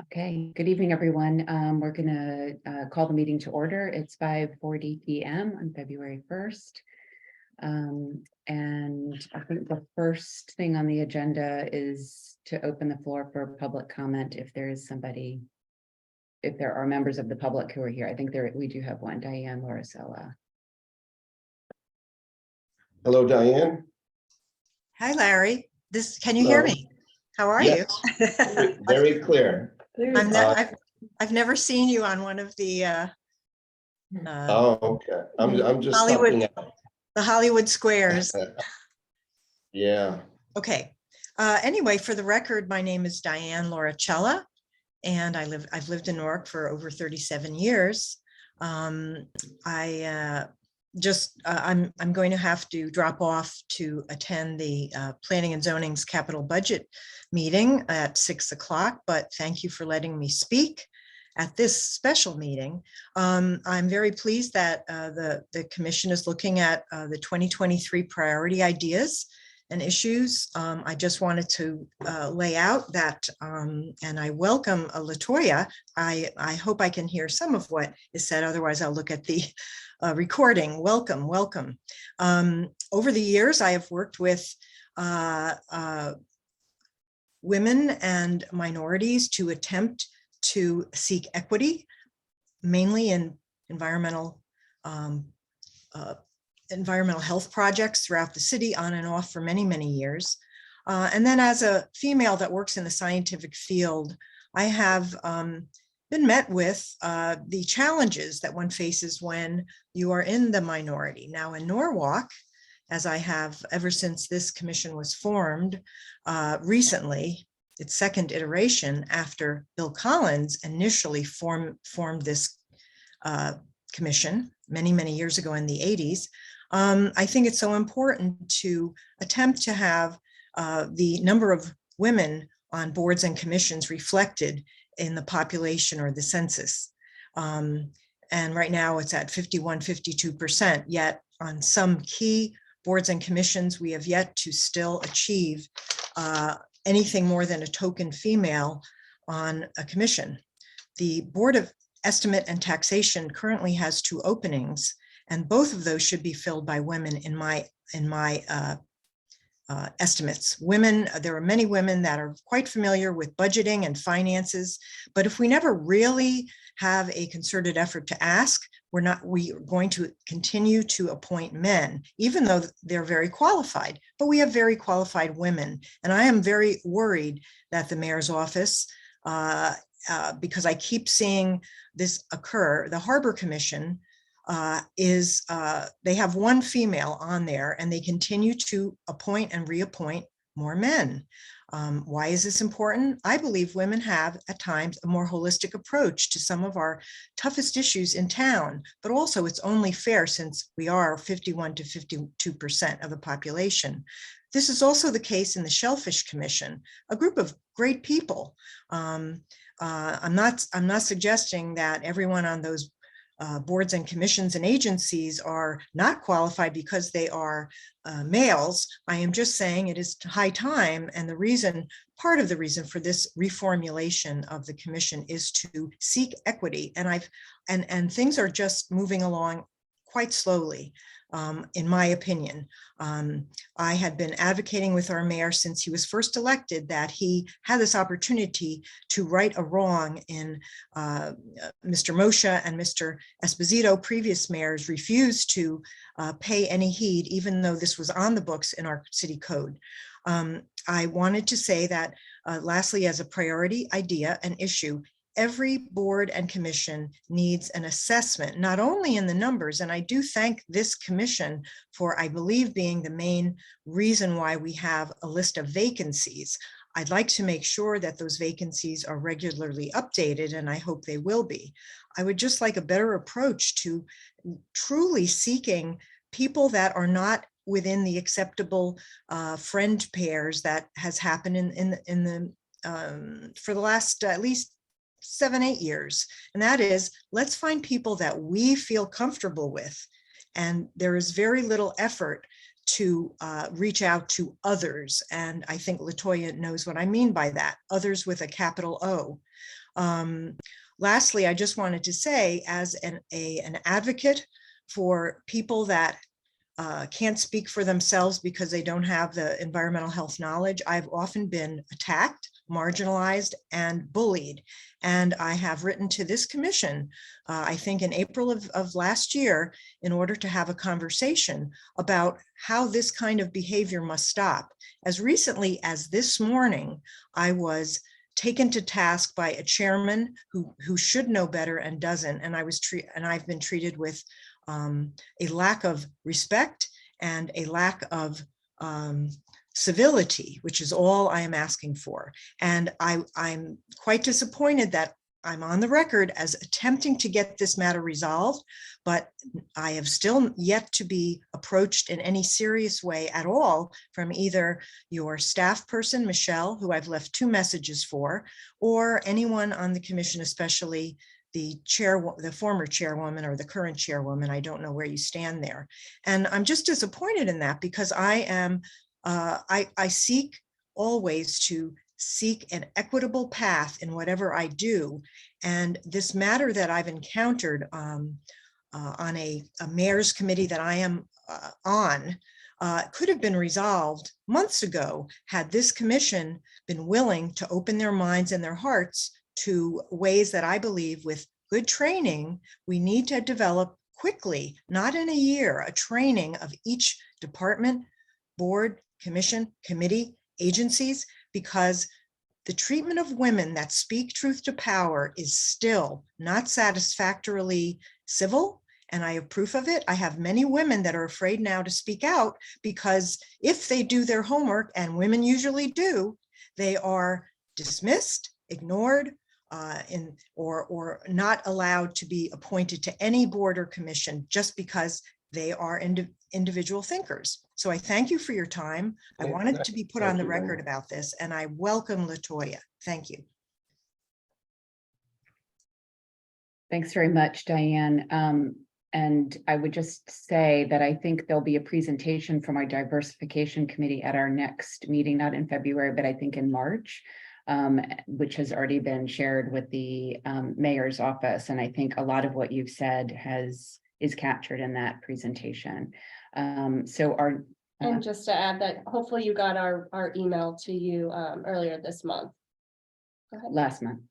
Okay, good evening, everyone. We're going to call the meeting to order. It's 5:40 p.m. on February 1st. And I think the first thing on the agenda is to open the floor for public comment if there is somebody, if there are members of the public who are here. I think we do have one, Diane Lauricella. Hello, Diane. Hi, Larry. Can you hear me? How are Yes, you? very clear. I've never seen you on one of the Oh, okay. I'm just Hollywood, helping out. the Hollywood squares. Yeah. Okay. Anyway, for the record, my name is Diane Lauricella, and I've lived in Newark for over 37 years. I'm going to have to drop off to attend the Planning and Zoning's capital budget meeting at 6 o'clock, but thank you for letting me speak at this special meeting. I'm very pleased that the commission is looking at the 2023 priority ideas and issues. I just wanted to lay out that, and I welcome Latoya. I hope I can hear some of what is said, otherwise I'll look at the recording. Welcome, welcome. Over the years, I have worked with women and minorities to attempt to seek equity, mainly in environmental health projects throughout the city, on and off for many, many years. And then as a female that works in the scientific field, I have been met with the challenges that one faces when you are in the minority. Now in Norwalk, as I have ever since this commission was formed recently, its second iteration after Bill Collins initially formed this commission many, many years ago in the 80s. I think it's so important to attempt to have the number of women on boards and commissions reflected in the population or the census. And right now it's at 52%, yet on some key boards and commissions, we have yet to still achieve anything more than a token female on a commission. The Board of Estimate and Taxation currently has 2 openings, and both of those should be filled by women in my estimates. There are many women that are quite familiar with budgeting and finances, but if we never really have a concerted effort to ask, we are going to continue to appoint men, even though they're very qualified, but we have very qualified women. And I am very worried that the mayor's office, because I keep seeing this occur, the Harbor Commission they have 1 female on there and they continue to appoint and reappoint more men. Why is this important? I believe women have at times a more holistic approach to some of our toughest issues in town, but also it's only fair since we are 51 to 52% of the population. This is also the case in the Shellfish Commission, a group of great people. I'm not suggesting that everyone on those boards and commissions and agencies are not qualified because they are males. I am just saying it is high time, and part of the reason for this reformulation of the commission is to seek equity, and things are just moving along quite slowly. In my opinion, I had been advocating with our mayor since he was first elected that he had this opportunity to right a wrong in Mr. Moshe and Mr. Esposito. Previous mayors refused to pay any heed, even though this was on the books in our city code. I wanted to say that lastly, as a priority idea and issue, every board and commission needs an assessment, not only in the numbers, and I do thank this commission for, I believe, being the main reason why we have a list of vacancies. I'd like to make sure that those vacancies are regularly updated, and I hope they will be. I would just like a better approach to truly seeking people that are not within the acceptable friend pairs that has happened for the last at least 7-8 years. And that is, let's find people that we feel comfortable with. And there is very little effort to reach out to others. And I think Latoya knows what I mean by that, others with a capital O. Lastly, I just wanted to say, as an advocate for people that can't speak for themselves because they don't have the environmental health knowledge, I've often been attacked, marginalized, and bullied. And I have written to this commission, I think in April of last year, in order to have a conversation about how this kind of behavior must stop. As recently as this morning, I was taken to task by a chairman who should know better and doesn't. And I've been treated with a lack of respect and a lack of civility, which is all I am asking for. And I'm quite disappointed that I'm on the record as attempting to get this matter resolved, but I have still yet to be approached in any serious way at all from either your staff person, Michelle, who I've left 2 messages for, or anyone on the commission, especially the former chairwoman or the current chairwoman. I don't know where you stand there. And I'm just disappointed in that, because I seek always to seek an equitable path in whatever I do. And this matter that I've encountered on a mayor's committee that I am on could have been resolved months ago had this commission been willing to open their minds and their hearts to ways that I believe, with good training, we need to develop quickly, not in a year, a training of each department, board, commission, committee, agencies, because the treatment of women that speak truth to power is still not satisfactorily civil. And I have proof of it. I have many women that are afraid now to speak out, because if they do their homework, and women usually do, they are dismissed, ignored, or not allowed to be appointed to any board or commission just because they are individual thinkers. So I thank you for your time. I wanted to be put on the record about this, and I welcome LaToya. Thank you. Thanks very much, Diane. And I would just say that I think there'll be a presentation from our diversification committee at our next meeting, not in February, but I think in March, which has already been shared with the mayor's office. And I think a lot of what you've said is captured in that presentation. And just to add that, hopefully you got our email to you earlier this month. Last month.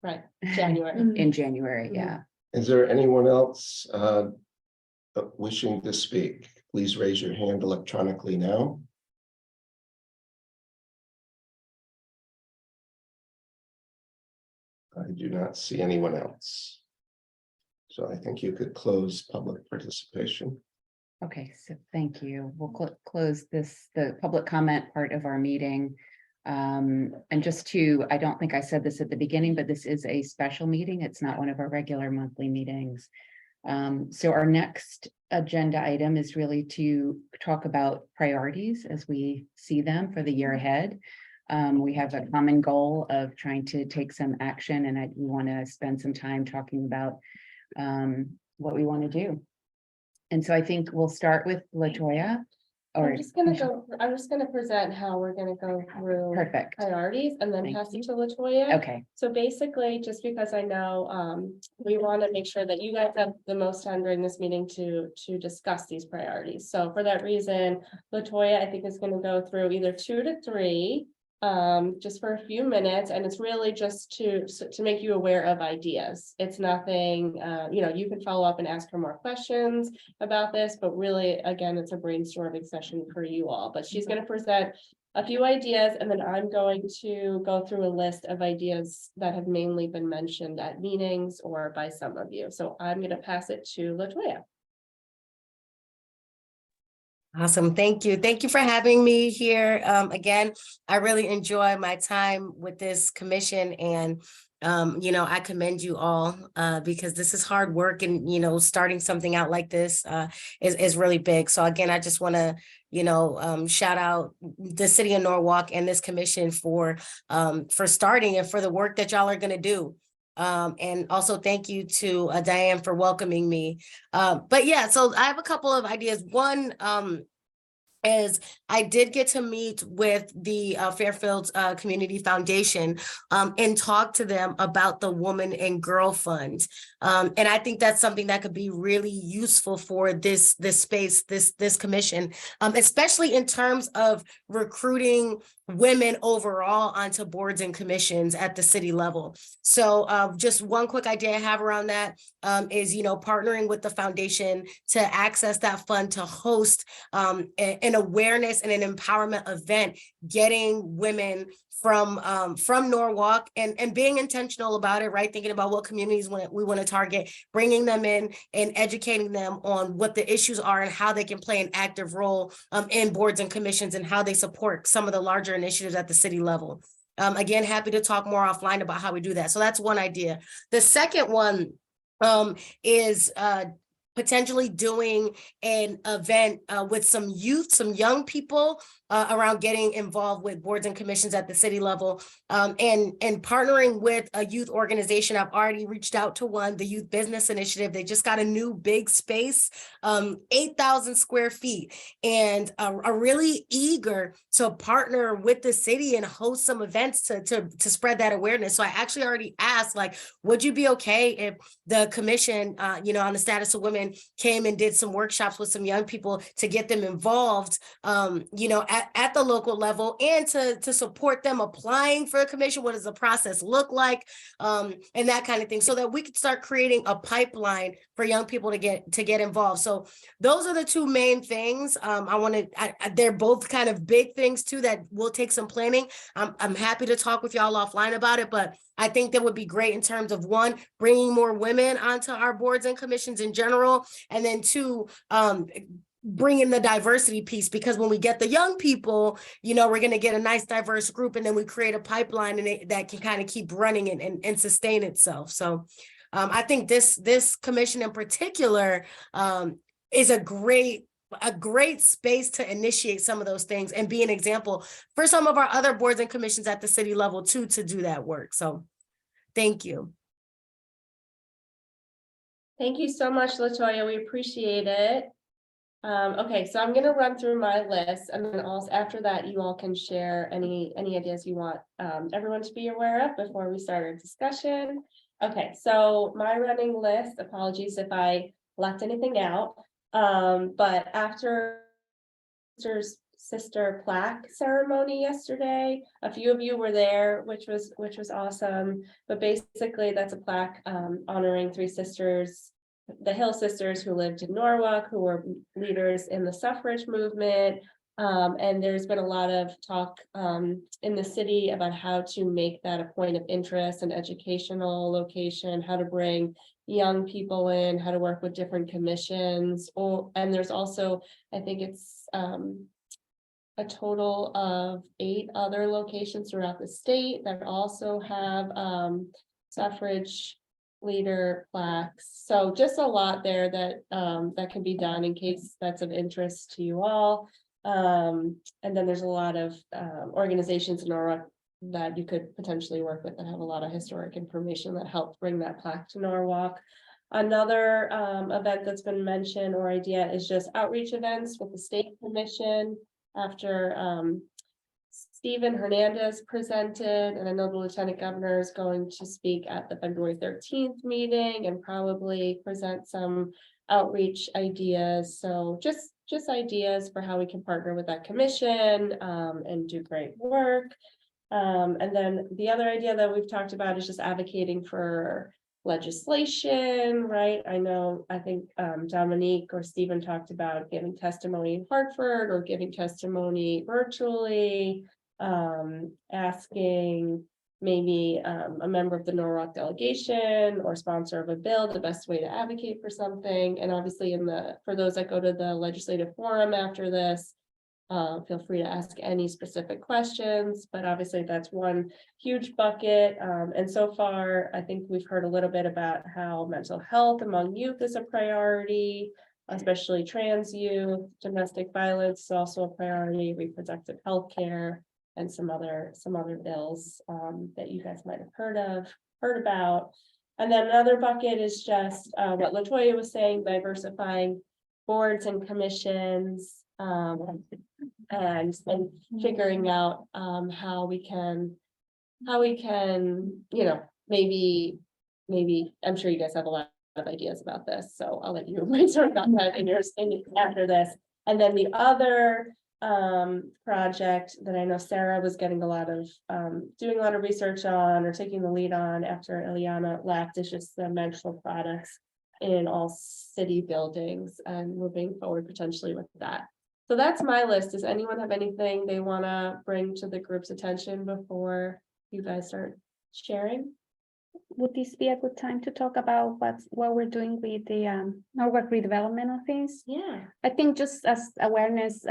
Right, January. In January, yeah. Is there anyone else wishing to speak? Please raise your hand electronically now. I do not see anyone else. So I think you could close public participation. Okay, so thank you. We'll close the public comment part of our meeting. And just I don't think I said this at the beginning, but this is a special meeting. It's not one of our regular monthly meetings. So our next agenda item is really to talk about priorities as we see them for the year ahead. We have a common goal of trying to take some action, and we want to spend some time talking about what we want to do. And so I think we'll start with LaToya. I'm just gonna present how we're gonna go through Perfect. priorities and then Thank pass you. it to LaToya. Okay, So basically, just because I know we want to make sure that you guys have the most time during this meeting to discuss these priorities. So for that reason, LaToya, I think, is going to go through either 2 to 3 just for a few minutes, and it's really just to make you aware of ideas. It's nothing, you can follow up and ask her more questions about this, but really, again, it's a brainstorming session for you all. But she's going to present a few ideas, and then I'm going to go through a list of ideas that have mainly been mentioned at meetings or by some of you. So I'm going to pass it to LaToya. Awesome. Thank you. Thank you for having me here. Again, I really enjoy my time with this commission, and I commend you all because this is hard work, and starting something out like this is really big. So again, I just want to shout out the city of Norwalk and this commission for starting and for the work that y'all are going to do. And also thank you to Diane for welcoming me. But yeah, so I have a couple of ideas. One, is I did get to meet with the Fairfield Community Foundation and talk to them about the Woman and Girl Fund. And I think that's something that could be really useful for this space, this commission, especially in terms of recruiting women overall onto boards and commissions at the city level. So just one quick idea I have around that is, partnering with the foundation to access that fund to host an awareness and an empowerment event, getting women from Norwalk and being intentional about it, right? Thinking about what communities we want to target, bringing them in and educating them on what the issues are and how they can play an active role in boards and commissions and how they support some of the larger initiatives at the city level. Again, happy to talk more offline about how we do that. So that's one idea. The second one is potentially doing an event with some youth, some young people around getting involved with boards and commissions at the city level, and partnering with a youth organization. I've already reached out to one, the Youth Business Initiative. They just got a new big space, 8,000 square feet, and are really eager to partner with the city and host some events to spread that awareness. So I actually already asked, like, would you be okay if the commission, on the status of women, came and did some workshops with some young people to get them involved, at the local level, and to support them applying for a commission? What does the process look like, and that kind of thing, so that we could start creating a pipeline for young people to get involved. So those are the two main things. They're both kind of big things too that will take some planning. I'm happy to talk with y'all offline about it, but I think that would be great in terms of, one, bringing more women onto our boards and commissions in general, and then two, bring in the diversity piece, because when we get the young people, we're going to get a nice diverse group, and then we create a pipeline that can kind of keep running and sustain itself. So I think this commission in particular is a great space to initiate some of those things and be an example for some of our other boards and commissions at the city level too, to do that work. So thank you. Thank you so much, LaToya. We appreciate it. Okay, so I'm gonna run through my list, and then also after that, you all can share any ideas you want everyone to be aware of before we start our discussion. Okay, so my running list, apologies if I left anything out, but after sister plaque ceremony yesterday, a few of you were there, which was awesome. But basically, that's a plaque honoring three sisters, the Hill sisters, who lived in Norwalk, who were leaders in the suffrage movement. And there's been a lot of talk in the city about how to make that a point of interest and educational location, how to bring young people in, how to work with different commissions. And there's also, I think it's a total of 8 other locations throughout the state that also have suffrage leader plaques. So just a lot there that can be done in case that's of interest to you all. And then there's a lot of organizations in Norwalk that you could potentially work with that have a lot of historic information that helped bring that plaque to Norwalk. Another event that's been mentioned or idea is just outreach events with the state commission after Stephen Hernandez presented, and I know the Lieutenant Governor is going to speak at the February 13th meeting and probably present some outreach ideas. So just ideas for how we can partner with that commission and do great work. And then the other idea that we've talked about is just advocating for legislation, right? I think Dominique or Stephen talked about giving testimony in Hartford or giving testimony virtually, asking maybe a member of the Norwalk delegation or sponsor of a bill the best way to advocate for something. And obviously for those that go to the legislative forum after this, feel free to ask any specific questions, but obviously that's one huge bucket. And so far, I think we've heard a little bit about how mental health among youth is a priority, especially trans youth. Domestic violence is also a priority, reproductive health care, and some other bills that you guys might have heard about. And then another bucket is just what LaToya was saying, diversifying boards and commissions. And figuring out how we can, you know, maybe, I'm sure you guys have a lot of ideas about this, so I'll let you brainstorm about that in yours after this. And then the other project that I know Sarah was getting a lot of doing a lot of research on, or taking the lead on after Ileana left, is just the menstrual products in all city buildings and moving forward potentially with that. So that's my list. Does anyone have anything they want to bring to the group's attention before you guys start sharing? Would this be a good time to talk about what we're doing with the Norwalk redevelopment office? Yeah. I think just as awareness,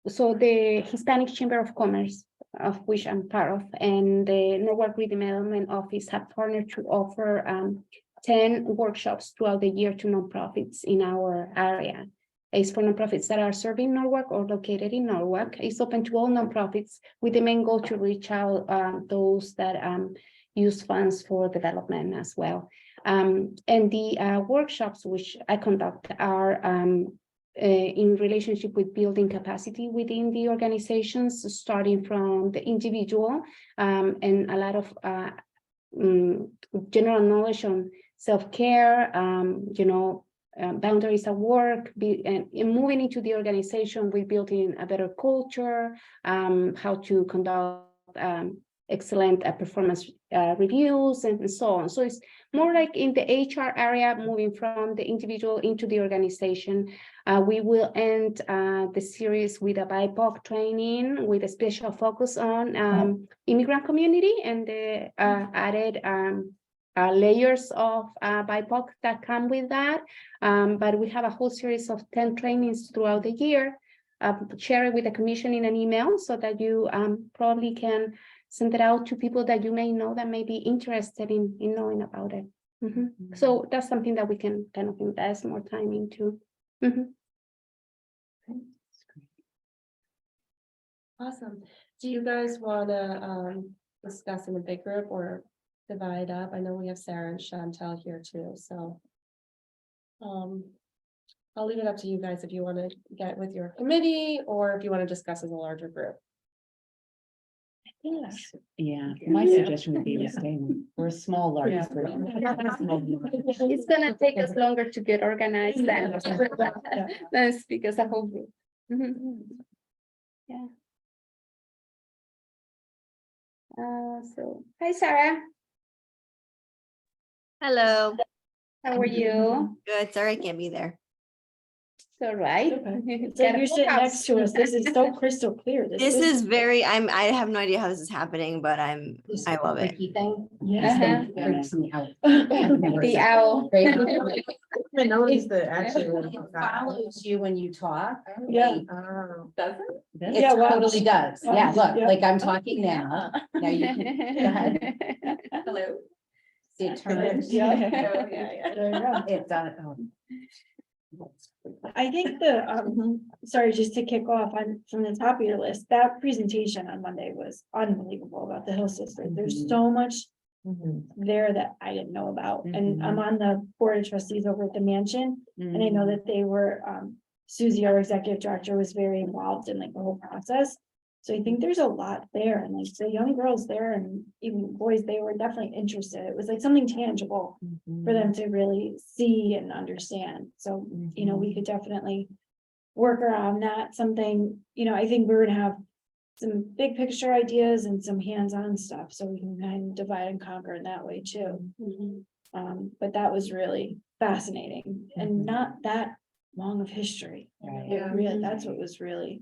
so the Hispanic Chamber of Commerce, of which I'm part of, and the Norwalk redevelopment office have partnered to offer 10 workshops throughout the year to nonprofits in our area. It's for nonprofits that are serving Norwalk or located in Norwalk. It's open to all nonprofits with the main goal to reach out those that use funds for development as well. And the workshops which I conduct are in relationship with building capacity within the organizations, starting from the individual and a lot of general knowledge on self-care, boundaries at work, and moving into the organization, we're building a better culture, how to conduct excellent performance reviews and so on. So it's more like in the HR area, moving from the individual into the organization. We will end the series with a BIPOC training with a special focus on immigrant community and the added layers of BIPOC that come with that. But we have a whole series of 10 trainings throughout the year. Share it with the commission in an email so that you probably can send it out to people that you may know that may be interested in knowing about it. So that's something that we can kind of invest more time into. Awesome. Do you guys want to discuss in a big group or divide up? I know we have Sarah and Chantel here too, so I'll leave it up to you guys if you want to get with your committee or if you want to discuss as a larger group. Yeah, my suggestion would be to stay for a small, large group. It's gonna take us longer to get organized than speak as a whole group. Yeah. So, hi Sarah, Hello, how are you? good. Sorry I can't be there. It's all right. So you're sitting next to us. This is so crystal clear. This is very, I have no idea how this is happening, but I love it. Yeah. The owl. I noticed the actual. Follows you when you talk. Yeah. Does it? Yeah, It well, totally does. Yeah, look, yeah. like I'm talking now. Now you can, go ahead. Hello. See it turns. Yeah. There you go. It does. I think sorry, just to kick off on from the top of your list, that presentation on Monday was unbelievable about the Hill Sisters. There's so much there that I didn't know about. And I'm on the board of trustees over at the mansion. And I know that they were, Susie, our executive director, was very involved in like the whole process. So I think there's a lot there, and like the young girls there and even boys, they were definitely interested. It was like something tangible for them to really see and understand. So, we could definitely work around that. Something, I think we're gonna have some big picture ideas and some hands-on stuff, so we can kind of divide and conquer in that way too. But that was really fascinating and not that long of history. It really, that's what was really.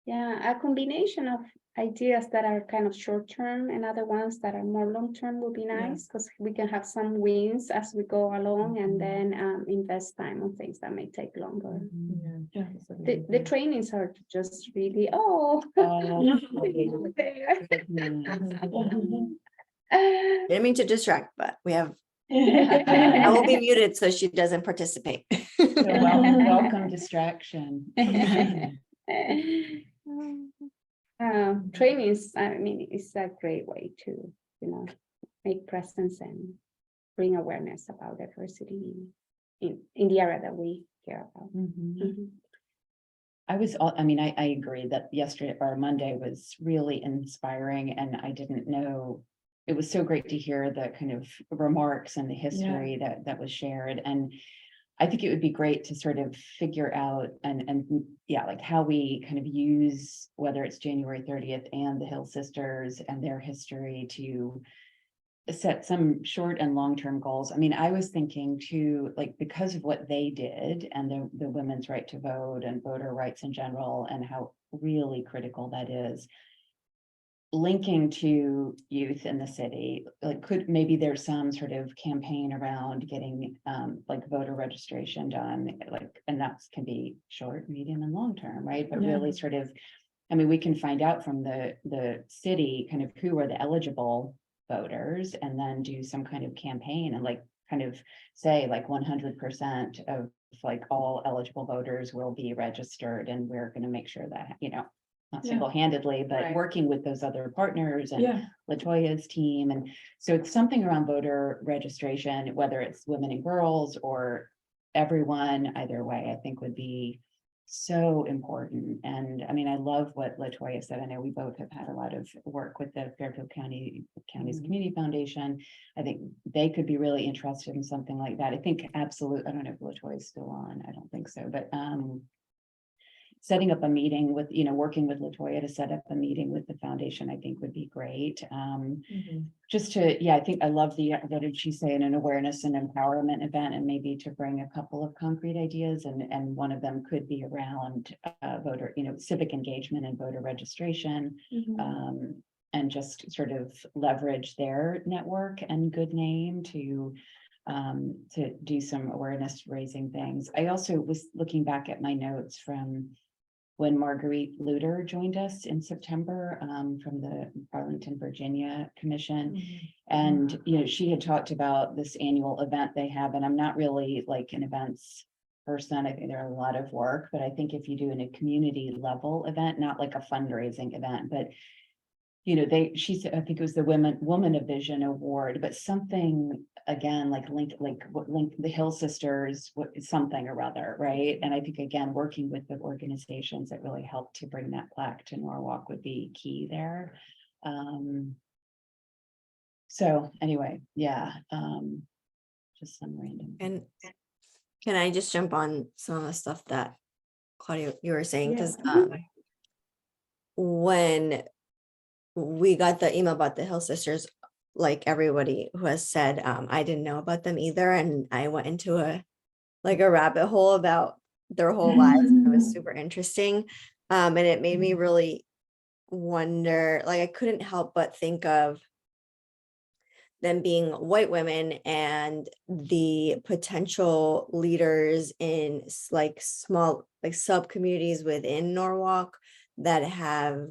Yeah, a combination of ideas that are kind of short term and other ones that are more long term would be nice, because we can have some wins as we go along and then invest time on things that may take longer. The trainings are just really, Didn't mean to distract, but we have, I will be muted so she doesn't participate. Welcome distraction. Trainings, I mean, it's a great way to, make presence and bring awareness about diversity in the area that we care about. Mhm. I was, I mean, I agree that yesterday or Monday was really inspiring and I didn't know. It was so great to hear the kind of remarks and the history that was shared. And I think it would be great to sort of figure out and yeah, like how we kind of use, whether it's January 30th and the Hill Sisters and their history to set some short and long-term goals. I mean, I was thinking too, like, because of what they did and the women's right to vote and voter rights in general, and how really critical that is. Linking to youth in the city, like, could maybe there's some sort of campaign around getting like voter registration done, like, and that can be short, medium, and long term, right? But really sort of, I mean, we can find out from the city kind of who are the eligible voters and then do some kind of campaign and like kind of say like 100% of like all eligible voters will be registered, and we're going to make sure that, you know, not single-handedly, but Right. working with those other partners and Yeah. Latoya's team. And so it's something around voter registration, whether it's women and girls or everyone, either way, I think would be so important. And I mean, I love what Latoya said. I know we both have had a lot of work with the Fairfield County's Community Foundation. I think they could be really interested in something like that. I think absolutely, I don't know if Latoya is still on. I don't think so, but setting up a meeting with, you know, working with Latoya to set up a meeting with the foundation, I think would be great. Just to, yeah, I think I love what did she say, an awareness and empowerment event, and maybe to bring a couple of concrete ideas, and one of them could be around voter, you know, civic engagement and voter registration. And just sort of leverage their network and good name to do some awareness raising things. I also was looking back at my notes from when Marguerite Luter joined us in September from the Arlington, Virginia Commission. And, you know, she had talked about this annual event they have, and I'm not really like an events person. I think they're a lot of work, but I think if you do in a community level event, not like a fundraising event, but you know, she said, I think it was the Woman of Vision Award, but something again, like link the Hill Sisters, something or other, right? And I think again, working with the organizations that really help to bring that plaque to Norwalk would be key there. So anyway, yeah, just some random. And can I just jump on some of the stuff that Claudia, you were saying? Because when we got the email about the Hill Sisters, like everybody who has said, I didn't know about them either. And I went into a rabbit hole about their whole lives. And it was super interesting. And it made me really wonder, like, I couldn't help but think of them being white women and the potential leaders in like small, like sub communities within Norwalk that have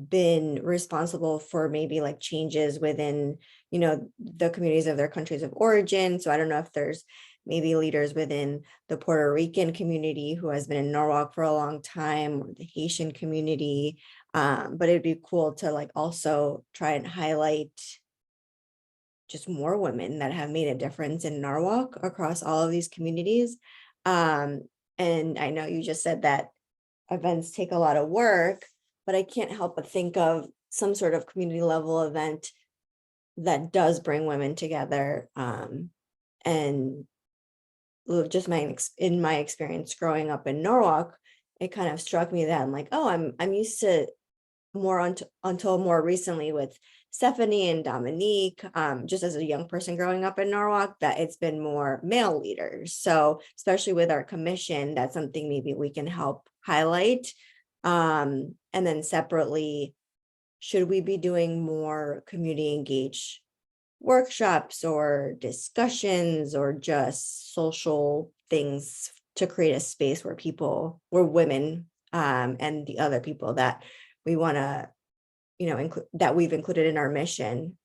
been responsible for maybe like changes within, you know, the communities of their countries of origin. So I don't know if there's maybe leaders within the Puerto Rican community who has been in Norwalk for a long time, or the Haitian community. But it'd be cool to like also try and highlight just more women that have made a difference in Norwalk across all of these communities. And I know you just said that events take a lot of work, but I can't help but think of some sort of community level event that does bring women together. And just in my experience growing up in Norwalk, it kind of struck me that I'm like, oh, I'm used to more until more recently with Stephanie and Dominique, just as a young person growing up in Norwalk, that it's been more male leaders. So especially with our commission, that's something maybe we can help highlight. And then separately, should we be doing more community engaged workshops or discussions or just social things to create a space where women and the other people that we want to, you know, that we've included in our mission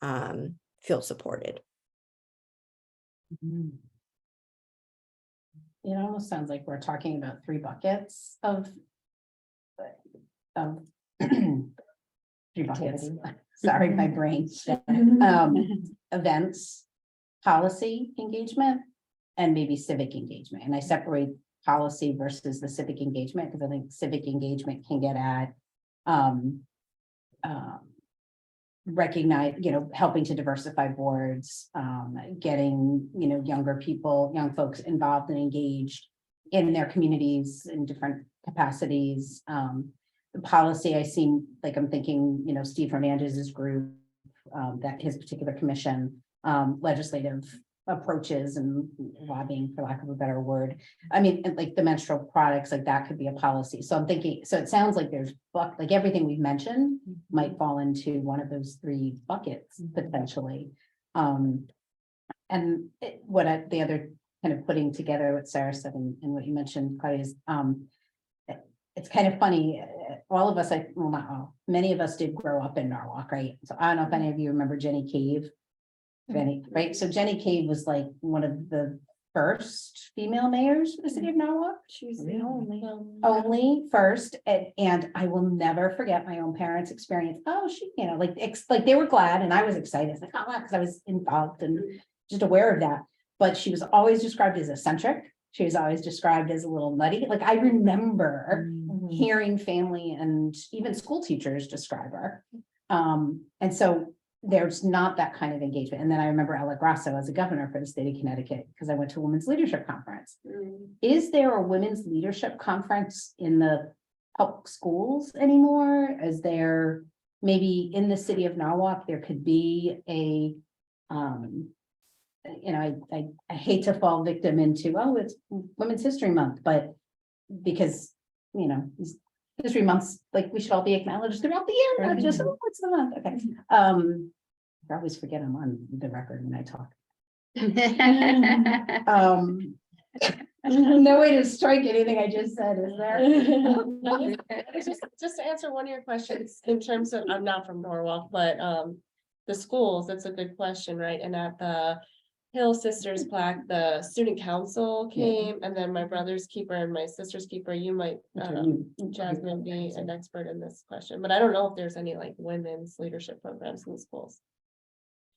feel supported. It almost sounds like we're talking about three buckets of three buckets. Sorry, my brain. Events, policy engagement, and maybe civic engagement. And I separate policy versus the civic engagement, because I think civic engagement can get at recognize, helping to diversify boards, getting, younger people, young folks involved and engaged in their communities in different capacities. The policy I see, like I'm thinking, Steve Hernandez's group, that his particular commission, legislative approaches and lobbying, for lack of a better word. I mean, and like the menstrual products, like that could be a policy. So I'm thinking, so it sounds like there's like everything we've mentioned might fall into one of those three buckets potentially. And the other kind of putting together what Sarah said and what you mentioned, Claudia, is it's kind of funny. All of us, well, not all, many of us did grow up in Norwalk, right? So I don't know if any of you remember Jenny Cave. Right, so Jenny Cave was like one of the first female mayors for the city of Norwalk. She was the Only first, and I will never forget my own parents' experience. Oh, she, like they were glad, and I was excited, like, oh, because I was involved and just aware of that. But she was always described as eccentric. She was always described as a little nutty. Like I remember hearing family and even school teachers describe her. And so there's not that kind of engagement. And then I remember Ella Grasso as a governor for the state of Connecticut, because I went to a women's leadership conference. Is there a women's leadership conference in the public schools anymore? Is there maybe in the city of Norwalk, there could be a, I hate to fall victim into, oh, it's Women's History Month, but because, History Month's like we should all be acknowledged throughout the year, not just, oh, what's the month? Okay. I always forget I'm on the record when I talk. No way to strike anything I just said, is there? Just to answer one of your questions in terms of, I'm not from Norwalk, but the schools, that's a good question, right? And at the Hill Sisters plaque, the student council came, and then my brother's keeper and my sister's keeper, you might, Jasmine, be an expert in this question, but I don't know if there's any like women's leadership programs in the schools.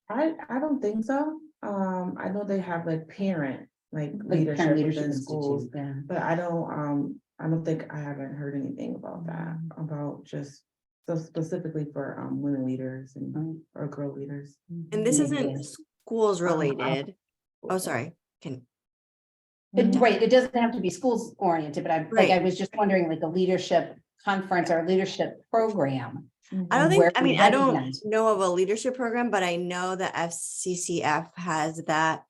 I don't think so. I know they have like parent, like leadership Parent within schools, Institute, yeah. but I don't think I haven't heard anything about that, about just so specifically for women leaders and or girl leaders. And this Maybe isn't yes. schools related. Oh, sorry. Right, it doesn't have to be schools oriented, but I Right. was just wondering, like a leadership conference or a leadership program. I don't where think, we I don't recognize- know of a leadership program, but I know that FCCF has that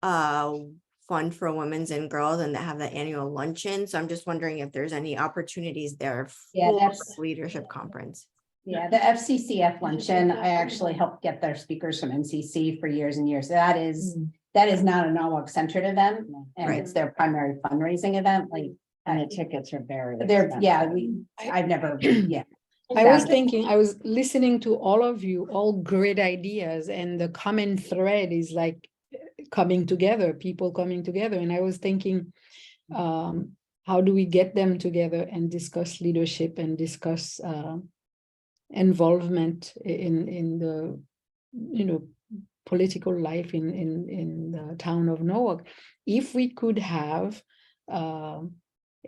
fund for women's and girls, and that have that annual luncheon. So I'm just wondering if there's any opportunities there Yeah, for that's- leadership conference. Yeah, the FCCF luncheon, I actually helped get their speakers from NCC for years and years. That is not a Norwalk centered event, and Right. it's their primary fundraising event, like. And the tickets are very. I've never, yeah. I was Exactly. thinking, I was listening to all of you, all great ideas, and the common thread is like coming together, people coming together. And I was thinking, how do we get them together and discuss leadership and discuss involvement in the, political life in the town of Norwalk? If we could have a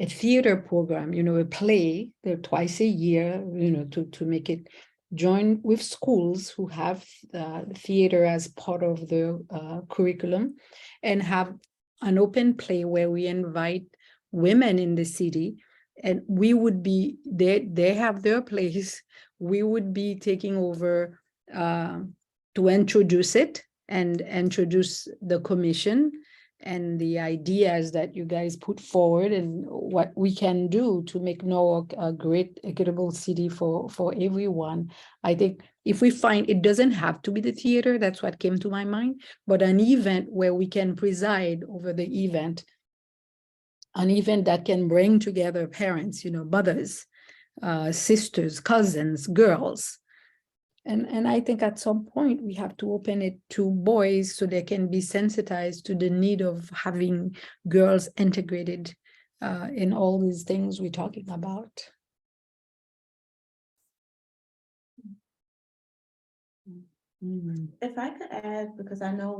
theater program, a play twice a year, to make it join with schools who have theater as part of the curriculum, and have an open play where we invite women in the city, and we would be, they have their place, we would be taking over to introduce it and introduce the commission and the ideas that you guys put forward and what we can do to make Norwalk a great equitable city for everyone. I think if we find, it doesn't have to be the theater, that's what came to my mind, but an event where we can preside over the event, an event that can bring together parents, mothers, sisters, cousins, girls. And I think at some point we have to open it to boys so they can be sensitized to the need of having girls integrated in all these things we're talking about. If I could add, because I know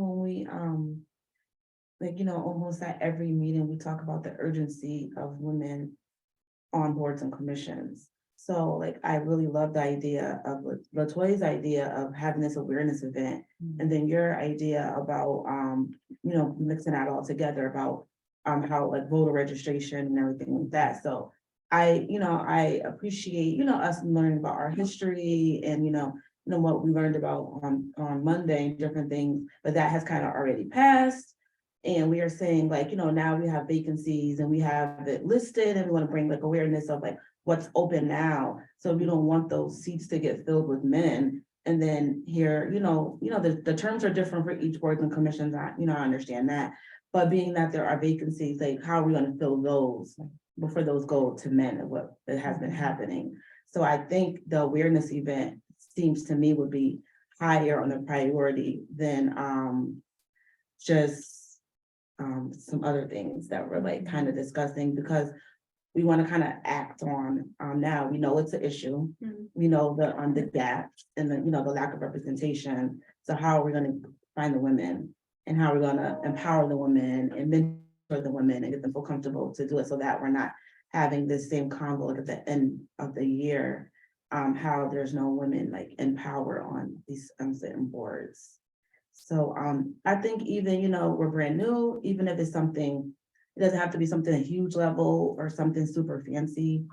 when like, almost at every meeting, we talk about the urgency of women on boards and commissions. So like, I really love the idea of LaToya's idea of having this awareness event. And then your idea about, mixing that all together about, how like voter registration and everything like that. So I appreciate, us learning about our history and, what we learned about on Monday and different things, but that has kind of already passed. And we are saying like, now we have vacancies and we have it listed and we want to bring like awareness of like what's open now. So we don't want those seats to get filled with men. And then here, the terms are different for each board and commissions. I understand that. But being that there are vacancies, like how are we going to fill those before those go to men and what that has been happening? So I think the awareness event seems to me would be higher on the priority than just some other things that we're like kind of discussing, because we want to kind of act on now. We know it's an issue. We know the gaps and the lack of representation. So how are we going to find the women, and how are we going to empower the women and mentor the women and get them feel comfortable to do it, so that we're not having this same convo at the end of the year, how there's no women like in power on these certain boards. So I think even, we're brand new, even if it's something, it doesn't have to be something at huge level or something super fancy.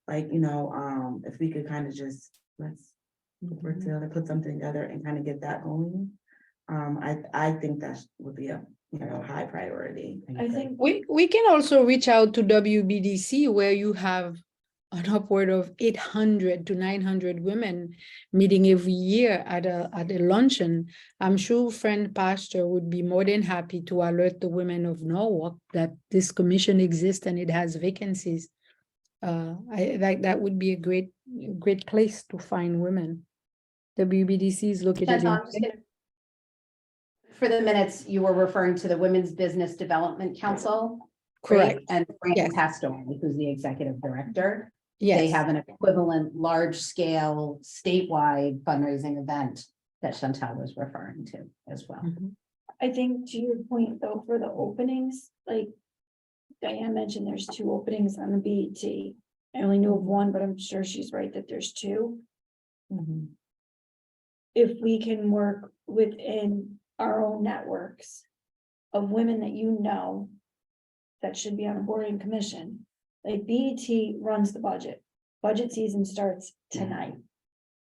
Like, if we could kind of just, let's work together, put something together and kind of get that going. I think that would be a, high priority. I think We can also reach out to WBDC, where you have an upward of 800 to 900 women meeting every year at a luncheon. I'm sure Friend Pastor would be more than happy to alert the women of Norwalk that this commission exists and it has vacancies. That would be a great place to find women. WBDC is located Chantal, in. I'm just gonna- For the minutes, you were referring to the Women's Business Development Council. right? Correct. And Fran Yes. Pastore, who's the executive director. They Yes. have an equivalent large-scale statewide fundraising event that Chantal was referring to as well. Mhm. I think to your point though, for the openings, like Diane mentioned, there's 2 openings on the BET. I only knew of one, but I'm sure she's right that there's 2. If we can work within our own networks of women that that should be on a board and commission, like BET runs the budget. Budget season starts tonight.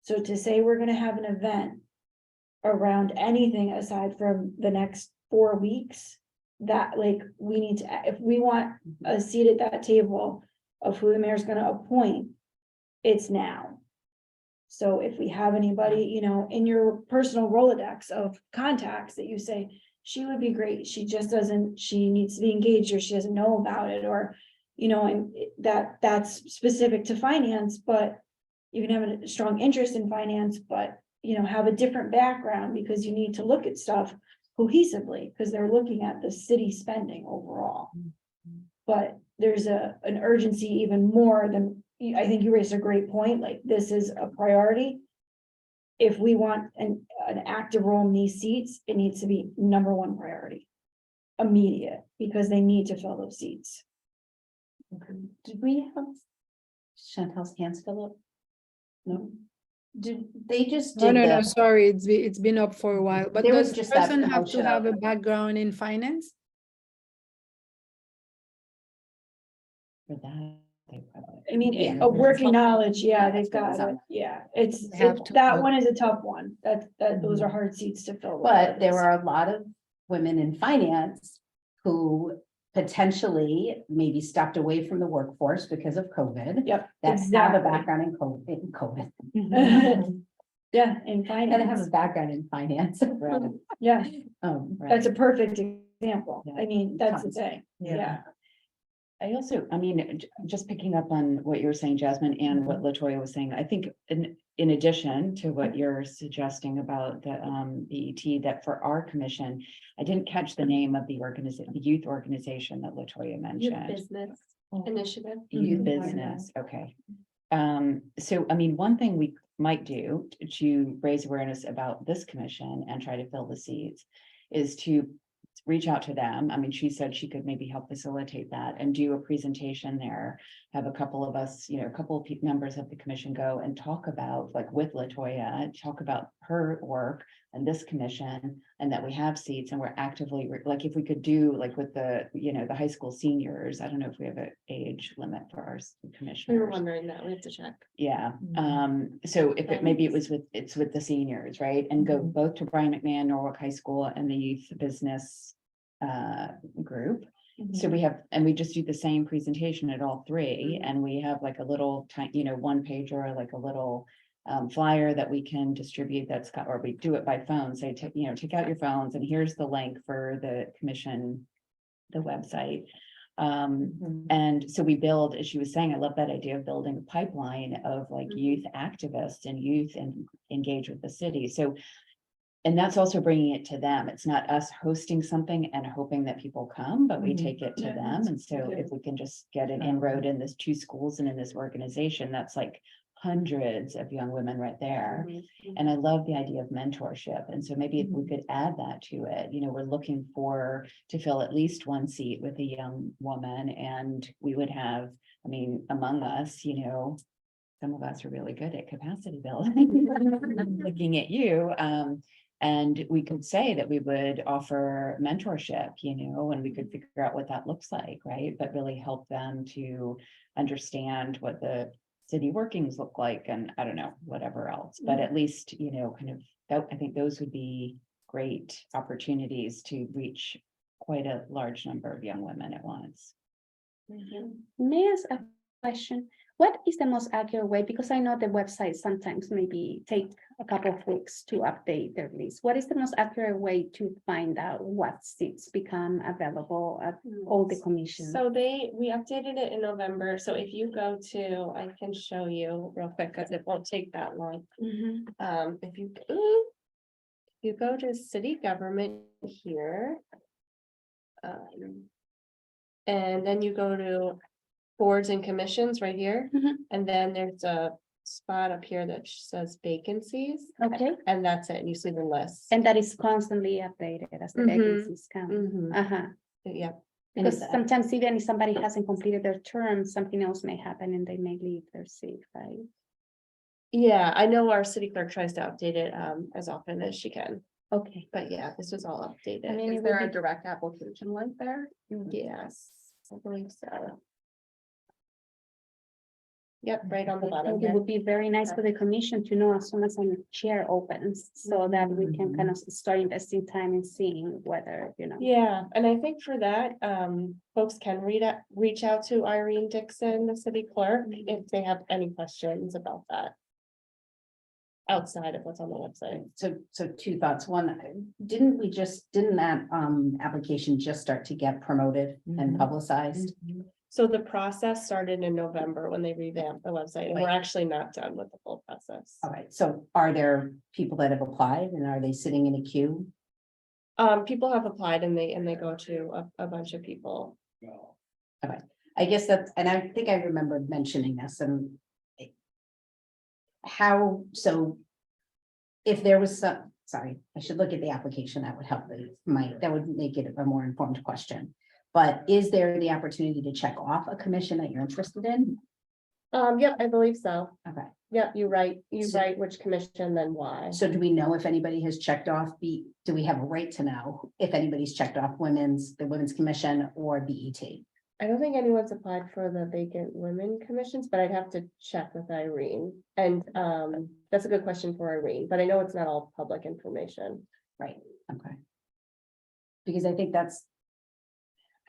So to say we're gonna have an event around anything aside from the next 4 weeks, that like we need to, if we want a seat at that table of who the mayor's gonna appoint, it's now. So if we have anybody, in your personal Rolodex of contacts that you say, she would be great, she just doesn't, she needs to be engaged, or she doesn't know about it, or, and that's specific to finance, but you can have a strong interest in finance, but, have a different background, because you need to look at stuff cohesively, because they're looking at the city spending overall. But there's an urgency even more than, I think you raised a great point, like this is a priority. If we want an active role in these seats, it needs to be #1 priority. Immediate, because they need to fill those seats. Did we have Chantal's hand still up? No? Did they just No, did no, the, sorry, it's been up for a while, but There was does the just that person have to promotion have a of- background in finance? For that, they probably. I mean, Yeah. a working knowledge, yeah, Yeah, they've that's what got was it, yeah, it's, They have to that work. one is a tough one, those are hard seats to fill. but there are a lot of women in finance who potentially maybe stepped away from the workforce because of COVID. Yep, That have a exactly. background in COVID. Yeah, in And have finance, a background in finance. yeah, Right. that's a perfect example, Yeah. I mean, that's the Tons. thing, yeah. I also, just picking up on what you were saying, Jasmine, and what LaToya was saying, I think in addition to what you're suggesting about the BET, that for our commission, I didn't catch the name of the organization, the youth organization that LaToya mentioned. Business initiative. Youth Mhm. business, okay. So, one thing we might do to raise awareness about this commission and try to fill the seats is to reach out to them. I mean, she said she could maybe help facilitate that and do a presentation there. Have a couple of us, a couple of members of the commission go and talk about, like with LaToya, talk about her work and this commission, and that we have seats and we're actively, like, if we could do like with the, the high school seniors, I don't know if we have an age limit for our commissioners. We were wondering that, we have to check. Yeah, so if it, maybe it's with the seniors, right? And go both to Brian McMahon, Norwalk High School and the youth business group. So we have, and we just do the same presentation at all three, and we have like a little tiny, one page or like a little flyer that we can distribute that's got, or we do it by phone, say, take out your phones and here's the link for the commission, the website. And so we build, as she was saying, I love that idea of building a pipeline of like youth activists and youth and engage with the city. So, and that's also bringing it to them. It's not us hosting something and hoping that people come, but we take it to them. And so if we can just get an inroad in this 2 schools and in this organization, that's like hundreds of young women right there. And I love the idea of mentorship. And so maybe if we could add that to it, we're looking to fill at least 1 seat with a young woman. And we would have, I mean, among us, some of us are really good at capacity building. Looking at you, and we could say that we would offer mentorship, and we could figure out what that looks like, right? But really help them to understand what the city workings look like, and I don't know, whatever else, but at least, kind of, that, I think those would be great opportunities to reach quite a large number of young women at once. May I ask a question? What is the most accurate way? Because I know the website sometimes maybe take a couple of weeks to update their list. What is the most accurate way to find out what seats become available at all the commissions? So we updated it in November. So if you go to, I can show you real quick because it won't take that long. If you go to city government here. And then you go to boards and commissions right here. And then there's a spot up here that says vacancies. Okay. And that's it. And you see the list. And that is constantly updated as the vacancies come. Yeah. Because sometimes even if somebody hasn't completed their term, something else may happen and they may leave their seat, right? Yeah, I know our city clerk tries to update it as often as she can. Okay. But yeah, this was all updated. I mean, Is it there would a direct application link there? Yes, I believe so. Yep, right on the I bottom think it here. would be very nice for the commission to know as soon as a chair opens, so that we can kind of start investing time in seeing whether, Yeah, and I think for that, folks can reach out to Irene Dixon, the city clerk, if they have any questions about that. Outside of what's on the website. So 2 thoughts. One, didn't that application just start to get promoted and publicized? So the process started in November when they revamped the website, and we're actually not done with the full process. All right, so are there people that have applied and are they sitting in a queue? People have applied and they go to a bunch of people. I guess that's, and I think I remember mentioning this and how, so if there was some, sorry, I should look at the application, that would help me, that would make it a more informed question. But is there the opportunity to check off a commission that you're interested in? Yep, I believe so. Okay, Yep, you write which commission, then why. so do we know if anybody has checked off do we have a right to know if anybody's checked off the Women's Commission or BET? I don't think anyone's applied for the vacant women commissions, but I'd have to check with Irene. And that's a good question for Irene, but I know it's not all public information. Right, okay. Because I think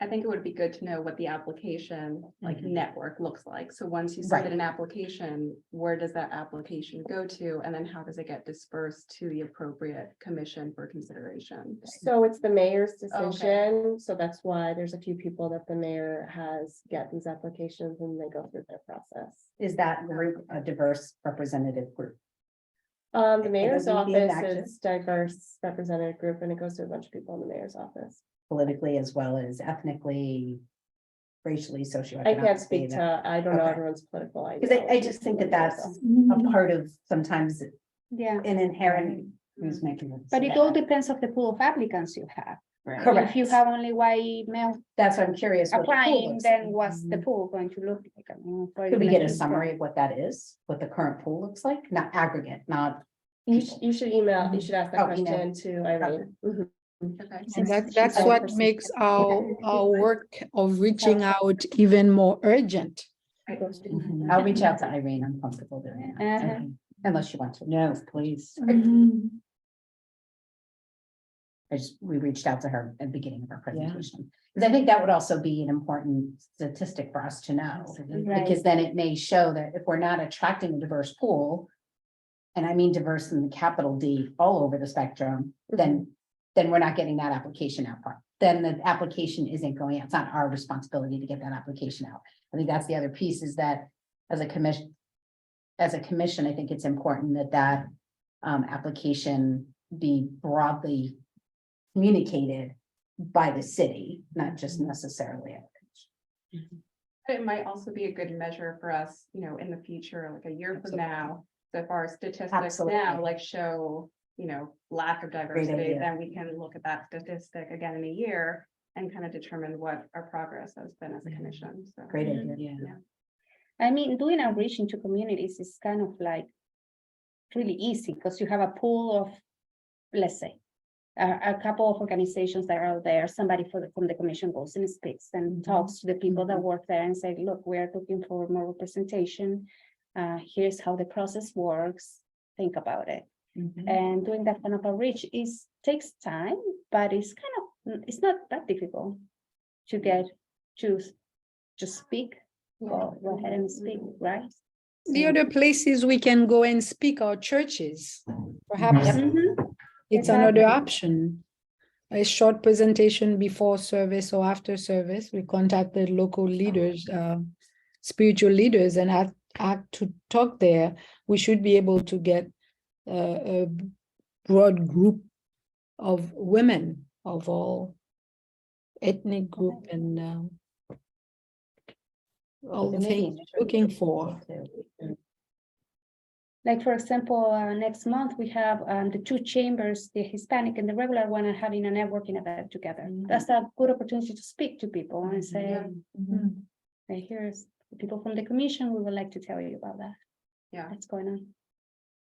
I think it would be good to know what the application network looks like. So once you Right. submit an application, where does that application go to? And then how does it get dispersed to the appropriate commission for consideration? So it's the mayor's decision. So that's why there's a few people that the mayor has get these applications and they go through their process. is that group a diverse representative group? The mayor's doesn't need office action. is diverse representative group and it goes to a bunch of people in the mayor's office. Politically as well as ethnically, racially, socioeconomically? I can't speak to, I don't know Okay. everyone's political. Because I just think that that's a part of sometimes Yeah, an inherent who's making. the but it decision. all depends of the pool of applicants you have. Correct. If you have only white male That's what I'm curious. what the pool applying, looks then like. what's the pool going to look like? I mean, what are you Could we gonna get a choose summary from? of what that is, what the current pool looks like? Not aggregate, not. You should email, you should ask that Oh, email. question to Irene. Mhm. Okay. And Since that's she's what person- makes our work of reaching out even more urgent. I'll reach out to Irene. I'm comfortable doing that. Uh-huh. Okay. Unless you want to. No, please. We reached out to her at the beginning of our presentation. Because I think that would also be an important statistic for us to know. Right. Because then it may show that if we're not attracting a diverse pool, and I mean diverse in the capital D all over the spectrum, then we're not getting that application out part. Then the application isn't going out. It's not our responsibility to get that application out. I think that's the other piece is that as a commission, I think it's important that application be broadly communicated by the city, not just necessarily. It might also be a good measure for us, you know, in the future, like a year from now. So if our statistics Absolutely. now like show, you know, lack of diversity, idea. then we can look at that statistic again in a year and kind of determine what our progress has been as a commission. So. Great idea. I mean, doing outreach into communities is kind of like really easy because you have a pool of, let's say, a couple of organizations that are out there, somebody from the commission goes and speaks and talks to the people that work there and say, look, we're looking for more representation. Here's how the process works. Think about it. And doing that kind of outreach takes time, but it's not that difficult to get to speak. Go ahead and speak, right? The other places we can go and speak are churches. Perhaps it's another Exactly. option. A short presentation before service or after service. We contacted local leaders, spiritual leaders, and act to talk there. We should be able to get a broad group of women of all ethnic group and all the things we're looking for. Like, for example, next month we have the two chambers, the Hispanic and the regular one, are having a networking event together. That's a good opportunity to speak to people and say, hey, here's the people from the commission. We would like to tell you about that. Yeah. What's going on.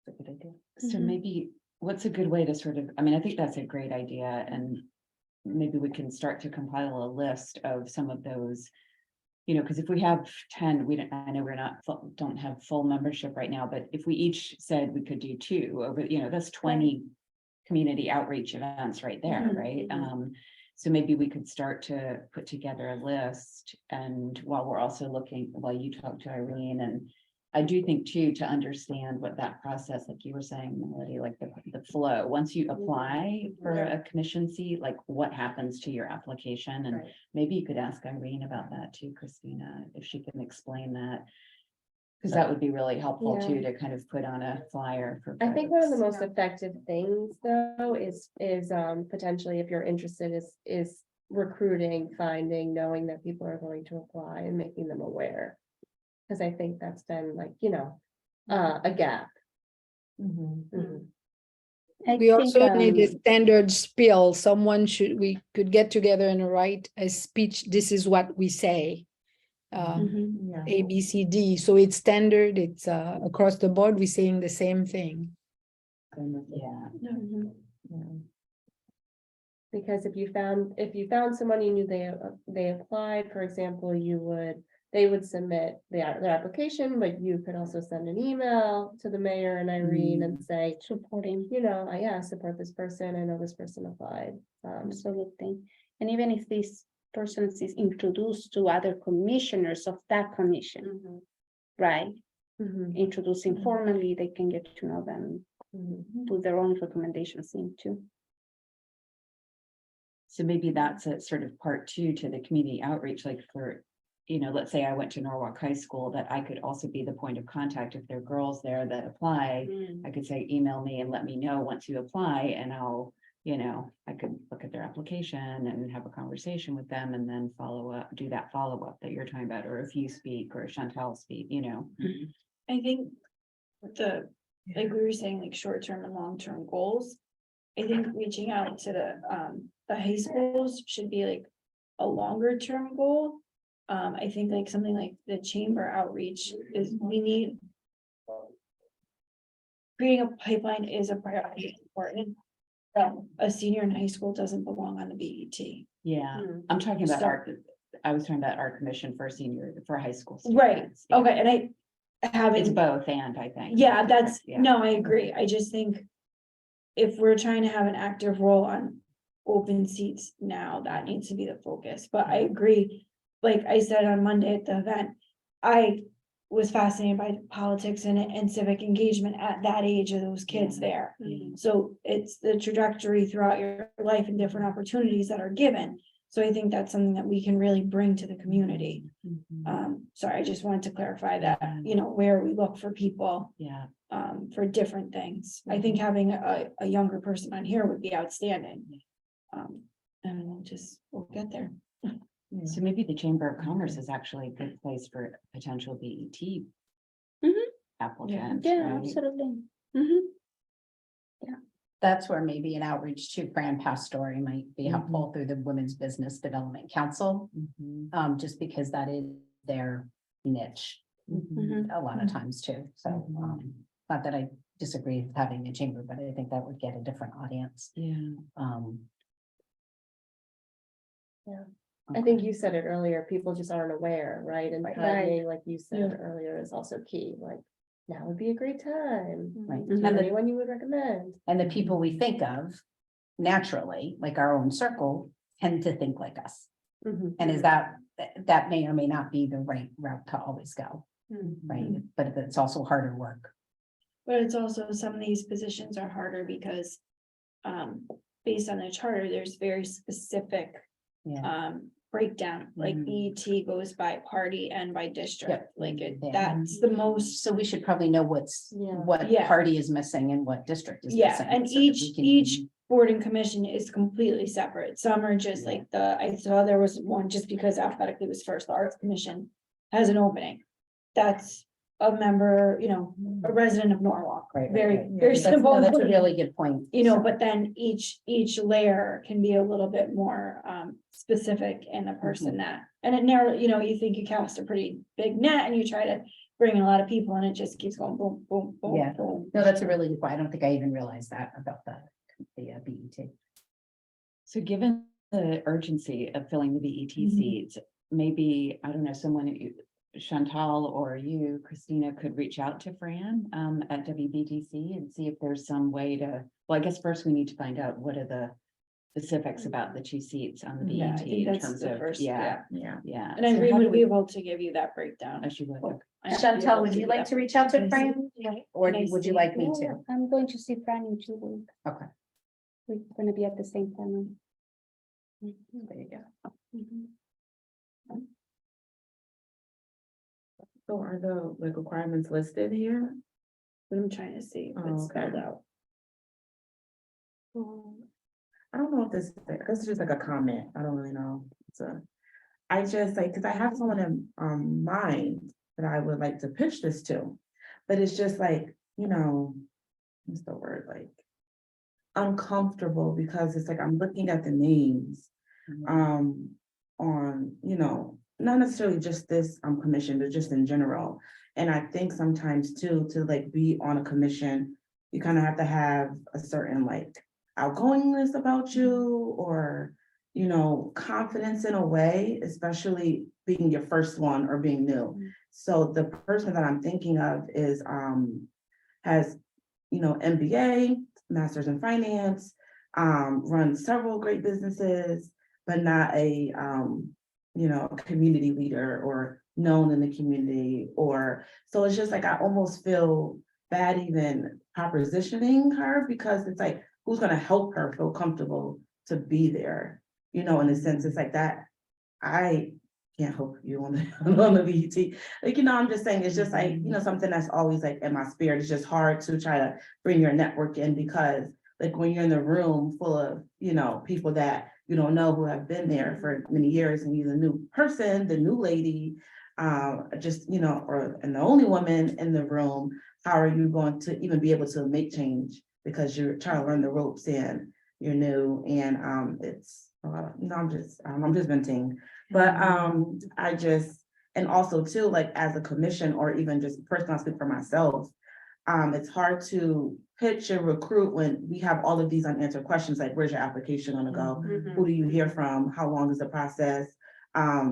That's a good idea. So maybe what's a good way to sort of, I mean, I think that's a great idea, and maybe we can start to compile a list of some of those, you know, because if we have 10, I know we're not, don't have full membership right now, but if we each said we could do 2 over, you know, that's 20 community outreach events right there, right? So maybe we could start to put together a list, and while we're also looking, while you talk to Irene, and I do think too, to understand what that process, like you were saying, Melody, like the flow, once you apply for a commission seat, like what happens to your application? And maybe you could ask Irene about that too, Christina, if she can explain that. Because that would be really helpful too, to kind of put on a flyer for. I think one of the folks. most effective things though is potentially, if you're interested, is recruiting, finding, knowing that people are going to apply and making them aware. Because I think that's been like, you know, a gap. We also need a standard spiel. We could get together and write a speech. This is what we say. A, B, C, D. So it's standard. It's across the board. We're saying the same thing. Because if you found someone you knew they applied, for example, they would submit their application, but you could also send an email to the mayor and Irene and say, Supporting. you know, support this person. I know this person applied. Absolutely. And even if this person is introduced to other commissioners of that commission, right? Introducing formally, they can get to know them, put their own recommendations into. So maybe that's a sort of part 2 to the community outreach, like for, you know, let's say I went to Norwalk High School, that I could also be the point of contact. If there are girls there that apply, I could say, email me and let me know once you apply, and I'll, you know, I could look at their application and have a conversation with them and then do that follow up that you're talking about, or if you speak or Chantal speak, you know. I think like we were saying, like short-term and long-term goals. I think reaching out to the high schools should be like a longer term goal. I think like something like the chamber outreach is, we need. Creating a pipeline is a priority, important. A senior in high school doesn't belong on the BET. Yeah, I'm talking about I was talking about our commission for senior, for high school. Right, students. Yeah. okay, and I It's haven't, both and I think. yeah, that's, Yeah. no, I agree, I just think. If we're trying to have an active role on open seats now, that needs to be the focus, but I agree. Like I said on Monday at the event, I was fascinated by politics and civic engagement at that age of those kids there. So it's the trajectory throughout your life and different opportunities that are given. So I think that's something that we can really bring to the community. Sorry, I just wanted to clarify that, you know, where we look for people Yeah. for different things. I think having a younger person on here would be outstanding. And we'll get there. So maybe the Chamber of Commerce is actually a good place for potential BET applicants. Yeah, right? absolutely. That's where maybe an outreach to Fran Pastore might be helpful through the Women's Business Development Council. Mhm. Just because that is their niche Mhm. a lot of times too. So, not that I disagree with having a chamber, but I think that would get a different audience. Yeah. I think you said it earlier, people just aren't aware, right? And Right. timing, like you said earlier, is also key, like, now would be a great time. Right. Do you And have the- anyone you would recommend? And the people we think of naturally, like our own circle, tend to think like us. And is that may or may not be the right route to always go, right? But it's also harder work. But it's also, some of these positions are harder because, based on the charter, there's very specific, Yeah. breakdown, like Mhm. BET goes by party and by district, like Yeah. that's the most. So we should probably know what Yeah. party is missing and what district is Yeah, missing. and so that we can- each board and commission is completely separate. Some are just like I saw there was one just because alphabetically was first, the Arts Commission has an opening. That's a member, you know, a resident of Norwalk, Right, very, right. very That's- simple. no, That's a really good point. You know, but then each layer can be a little bit more specific in the person that, and it narrow, you know, you think you cast a pretty big net and you try to bring in a lot of people and it just keeps going boom, boom, boom, Yeah. boom. No, that's a really good point. I don't think I even realized that about the BET. So given the urgency of filling the BET seats, maybe, I don't know, someone, Chantal or you, Christina, could reach out to Fran at WBDC and see if there's some way to, well, I guess first we need to find out what are the specifics about the 2 seats on the Yeah, I BET think in that's terms the of, first, yeah. Yeah. And I So really how do would be we- able to give you that breakdown. As you would. I have to be Chantal, able would to you do like that. to reach out to Can I Fran? see? Or Can I would you see? like me Yeah, to? I'm going to see Fran in 2 weeks. Okay, We're gonna be at the same time. there you go. So are the like requirements listed here? But I'm trying to see if Oh, it's okay. spelled out. I don't know if this, I guess it's just like a comment, I don't really know. I just like, cause I have someone in mind that I would like to pitch this to. But it's just like, you know, what's the word, like uncomfortable because it's like I'm looking at the names on, you know, not necessarily just this commission, but just in general. And I think sometimes too, to like be on a commission, you kind of have to have a certain like outgoingness about you or, you know, confidence in a way, especially being your first one or being new. So the person that I'm thinking of is has, you know, MBA, master's in finance, runs several great businesses, but not a you know, a community leader or known in the community, or so it's just like I almost feel bad even propositioning her because it's like, who's gonna help her feel comfortable to be there? You know, in a sense, it's like that. I can't help you on the on the BET. Like, you know, I'm just saying, it's just like, you know, something that's always like in my spirit. It's just hard to try to bring your network in because like when you're in the room full of, you know, people that you don't know who have been there for many years and you're the new person, the new lady, just, you know, and the only woman in the room, how are you going to even be able to make change because you're trying to learn the ropes and you're new and it's a lot of, I'm just venting. But I just, and also too, like as a commission or even just personally, I'll speak for myself. It's hard to pitch and recruit when we have all of these unanswered questions, like where's your application gonna go? Who do you hear from? How long is the process?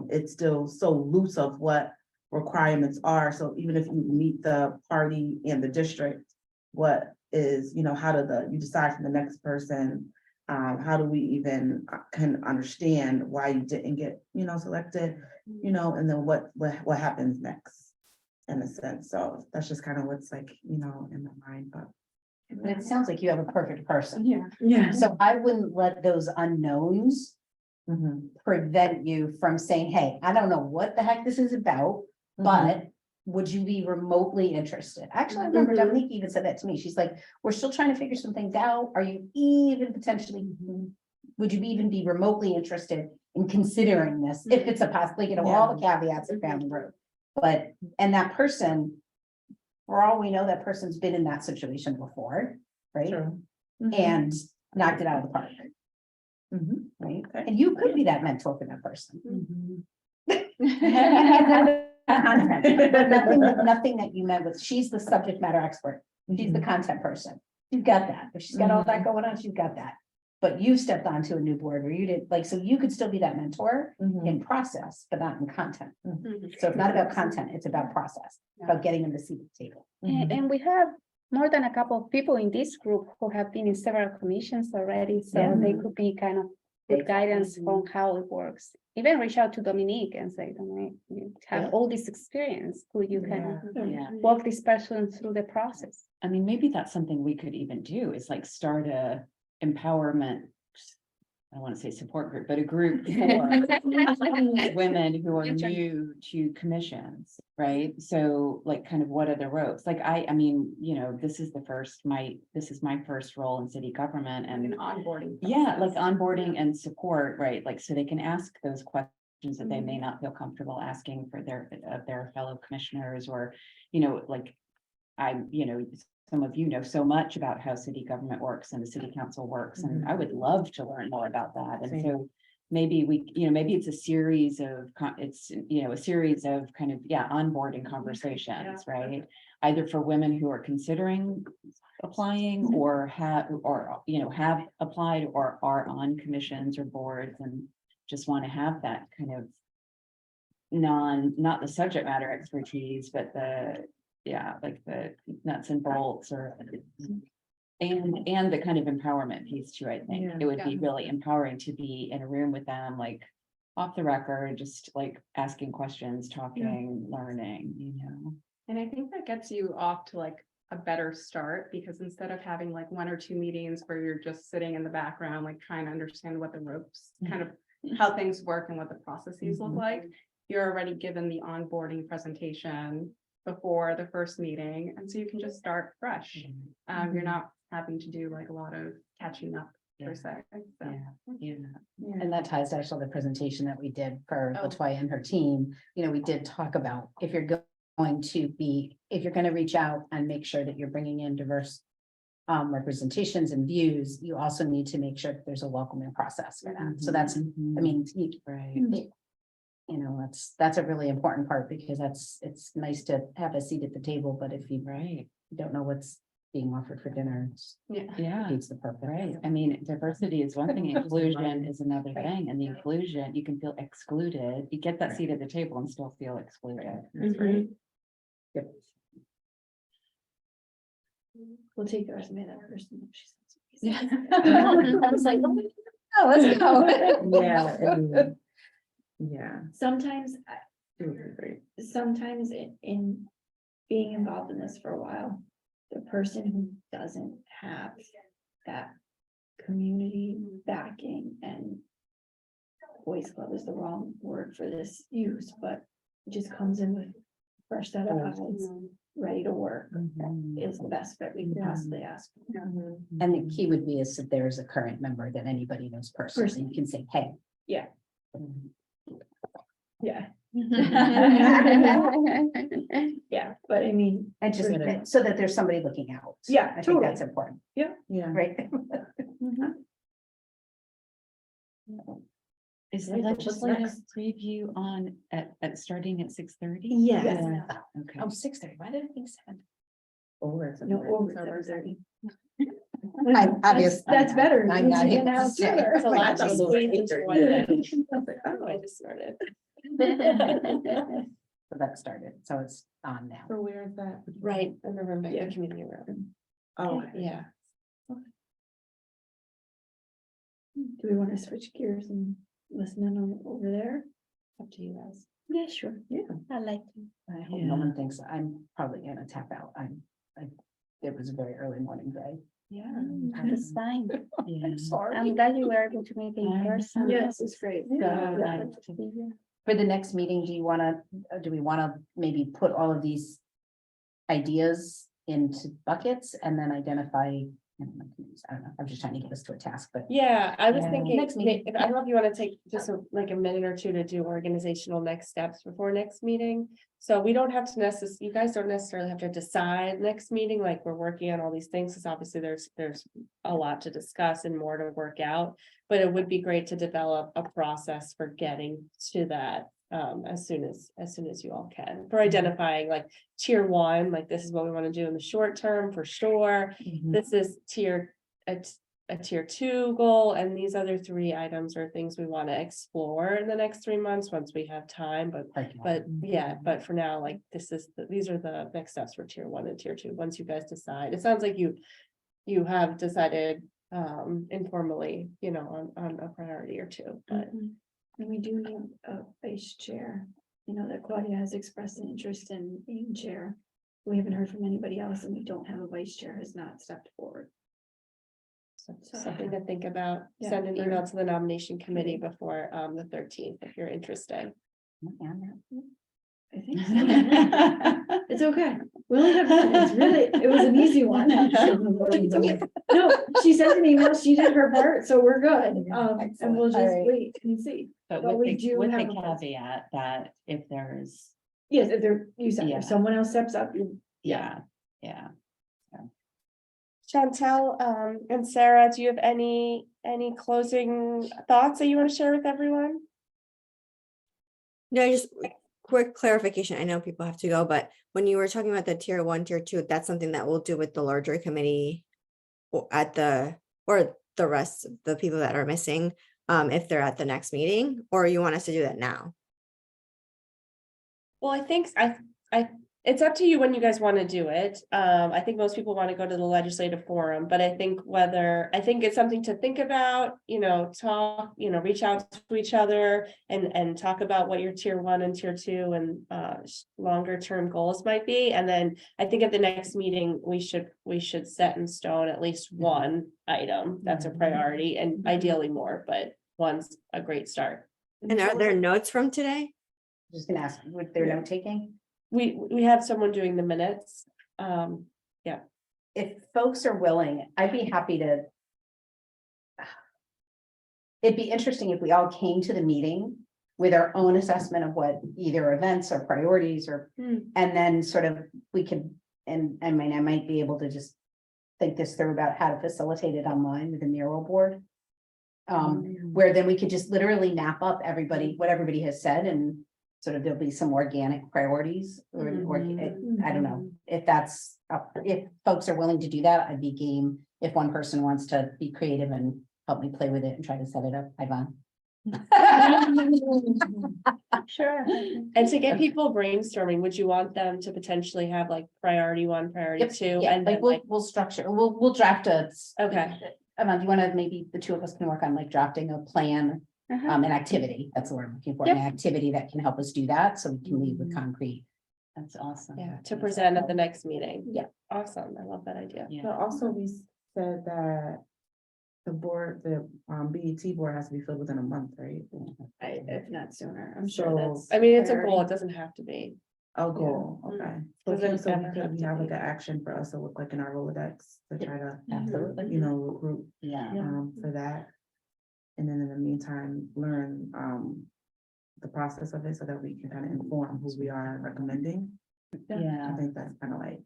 It's still so loose of what requirements are. So even if you meet the party and the district, what is, how you decide from the next person? How do we even can understand why you didn't get, selected, and then what happens next in a sense. So that's just kind of what's like, in my mind, but. And it sounds like you have a perfect person. Yeah. So I wouldn't let those unknowns Mhm. prevent you from saying, hey, I don't know what the heck this is about, but would you be remotely interested? Actually, I remember Dominique even said that to me. She's like, we're still trying to figure some things out. Are you even potentially, would you even be remotely interested in considering this? If it's a possibility, all the caveats are down the road. But, and that person, for all we know, that person's been in that situation before, right? And knocked it out of the park. Right? And you could be that mentor for that person. But nothing that you met with, she's the subject matter expert, she's the content person, you've got that, if she's got all that going on, she's got that. But you stepped onto a new board where you didn't, like, so you could still be that mentor in process, but not in content. So it's not about content, it's about process, about getting them to see the table. And we have more than a couple of people in this group who have been in several commissions already, so they could be kind of good guidance on how it works. Even reach out to Dominique and say, Dominique, you have all this experience, could you kind of walk this person through the process? I mean, maybe that's something we could even do is like start a empowerment. I don't want to say support group, but a group for women who are new to commissions, right? So like kind of what are the ropes? Like I mean, this is my first role in city government and onboarding. yeah, like onboarding and support, right? Like, so they can ask those questions that they may not feel comfortable asking for their fellow commissioners or, like some of you know so much about how city government works and the city council works, and I would love to learn more about that. And so maybe maybe it's a series of, a series of kind of, onboarding conversations, right? Either for women who are considering applying or have applied or are on commissions or boards and just want to have that kind of not the subject matter expertise, but like the nuts and bolts and the kind of empowerment piece too. I think it would be really empowering to be in a room with them, like off the record, just like asking questions, talking, learning, And I think that gets you off to like a better start, because instead of having like 1 or 2 meetings where you're just sitting in the background, like trying to understand what the ropes, kind of how things work and what the processes look like, you're already given the onboarding presentation before the first meeting. And so you can just start fresh. You're not having to do like a lot of catching up per se. So. And that ties to actually the presentation that we did for Latoya and her team. We did talk about if you're going to reach out and make sure that you're bringing in diverse representations and views, you also need to make sure that there's a welcoming process for that. So that's, that's a really important part, because it's nice to have a seat at the table, but if you don't know what's being offered for dinner, it's the purpose. Right. I mean, diversity is one thing, inclusion is another thing, and the inclusion, you can feel excluded. You get that seat at the table and still feel excluded. Yep. We'll take the resume of that person. I was like, oh, let's go. Sometimes in being involved in this for a while, the person who doesn't have that community backing, and Boys Club is the wrong word for this use, but it just comes in with a fresh set of eyes, ready to work, is the best fit we can possibly ask. And the key would be is that there's a current member that anybody knows personally, you can say, hey. Yeah. Yeah, but I mean, And just Right. so that there's somebody looking out. Yeah, I think totally. that's important, Yeah. right? Is the Right, but what's legislative next? preview on starting at 6:30? Yes. Okay. Oh, 6:30, why did I think 7? No, over 7:30. I'm obvious. That's better. I'm It not needs to here be to announced say. sooner. It's a lot to I'm squeeze into one day. Oh, I just started. So that started, so it's on now. So where is that? Right, in the room, Yeah. the community room. Oh, okay. Yeah. Do we want to switch gears and listen in on over there? Up to you guys. Yeah, sure. Yeah. I like to. I hope no one thinks I'm probably gonna tap out. It was a very early morning day. Yeah. It's fine. Yeah. Sorry. I'm glad you were able to make it in person. Yes, it's great. Yeah. For the next meeting, do we wanna maybe put all of these ideas into buckets and then identify? I don't know, I'm just trying to get us to a task, but Yeah, I was Yeah. thinking, Next meeting. I don't know if you want to take just like a minute or two to do organizational next steps before next meeting. So we don't have to you guys don't necessarily have to decide next meeting, like we're working on all these things, because obviously there's a lot to discuss and more to work out. But it would be great to develop a process for getting to that as soon as you all can, for identifying like tier one, like this is what we want to do in the short term for sure. This is a tier two goal, and these other 3 items are things we want to explore in the next 3 months once we have time, but yeah, but for now, like these are the next steps for tier 1 and tier 2. Once you guys decide, it sounds like you have decided informally, on a priority or 2, but And we do need a vice chair. You know that Claudia has expressed an interest in being chair. We haven't heard from anybody else, and we don't have a vice chair, has not stepped forward. something to think about. Yeah, Send an very- email to the nomination committee before the 13th if you're interested. I think so. It's okay. We only have one. It was an easy one. No, she sent an email, she did her part, so we're good. And we'll Excellent. All just right. wait and see. But But we do with have the a voice. caveat that if there's, Yes, if there, you said, Yeah. if someone else steps up, yeah. Chantel, and Sarah, do you have any closing thoughts that you want to share with everyone? No, just quick clarification. I know people have to go, but when you were talking about the tier 1, tier 2, that's something that we'll do with the larger committee or the rest of the people that are missing, if they're at the next meeting, or you want us to do that now? Well, I think it's up to you when you guys want to do it. I think most people want to go to the legislative forum, but I think it's something to think about, talk, reach out to each other and talk about what your tier 1 and tier 2 and longer term goals might be. And then I think at the next meeting, we should set in stone at least one item that's a priority, and ideally more, but one's a great start. And are there notes from today? Just gonna ask, with their note taking? We have someone doing the minutes. If folks are willing, I'd be happy to. It'd be interesting if we all came to the meeting with our own assessment of what either events or priorities or, and then sort of we could, and I mean, I might be able to just think this through about how to facilitate it online with the mural board. Where then we could just literally map up what everybody has said, and sort of there'll be some organic priorities or I don't know if if folks are willing to do that, I'd be game. If one person wants to be creative and help me play with it and try to set it up, Ivan. Sure. And to get people brainstorming, would you want them to potentially have like priority 1, priority 2, Yeah, and like then we'll structure, we'll draft okay. Ivan, do you want to, maybe the 2 of us can work on like drafting a plan, an activity, that's what we're looking for, an activity that can help us do that, so we can leave with concrete. That's awesome. Yeah, to present at the next meeting. Yeah. Awesome. I love that idea. Yeah. But also we said that the BET board has to be filled within a month, right? If not sooner, I'm sure So- that's. I mean, it's a priority. goal. It doesn't have to be. Oh, goal, okay. Doesn't So ever have we to have be. like an action for us to look like in our Rolodex to try to, Absolutely. recruit Yeah. for that. And then in the meantime, learn the process of it so that we can kind of inform who we are recommending. I Yeah. think that's kind of like,